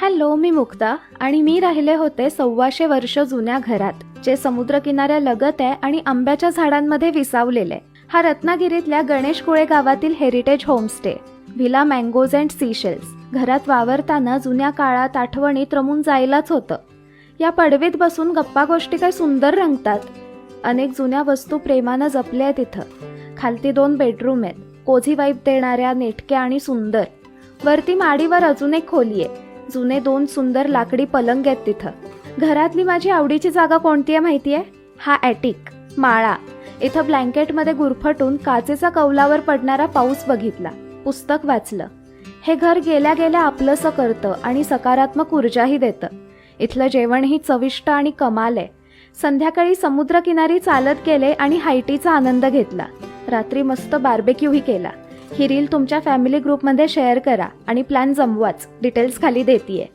Hello, मी मुक्ता आणि मी राहिले होते 125 वर्ष जुन्या घरात, जे समुद्रकिनाऱ्यालगत आहे आणि आंब्याच्या झाडांमध्ये विसावलेले. हा रत्नागिरीतल्या गणेश कुळे गावातील heritage homestay, villa mangoes and seashells. घरात वावरताना जुन्या काळात आठवणीत रमून जायलाच होतं. या पडवीत बसून गप्पा गोष्टी काय सुंदर रंगतात. अनेक जुन्या वस्तू प्रेमानं जपल्या आहेत इथं. खालती 2 बेडरूम आहेत, कोझी वाईब देणाऱ्या, नेटक्या आणि सुंदर. वरती माडीवर अजून एक खोली आहे. जुने 2 सुंदर लाकडी पलंग आहेत तिथं. घरातली माझी आवडीची जागा कोणती आहे माहितीये? हा ॲटिक, माळा. इथं ब्लँकेटमध्ये गुरफटून काचेचा कौलावर पडणारा पाऊस बघितला, पुस्तक वाचलं. हे घर गेल्या गेल्या आपलंसं करतं आणि सकारात्मक ऊर्जाही देतं. इथलं जेवणही चविष्ट आणि कमाल आहे. संध्याकाळी समुद्रकिनारी चालत गेले आणि हायटीचा आनंद घेतला. रात्री मस्त बार्बेक्यूही केला. ही रील तुमच्या फॅमिली ग्रुपमध्ये शेअर करा आणि प्लॅन जमवाच. डिटेल्स खाली देतीये.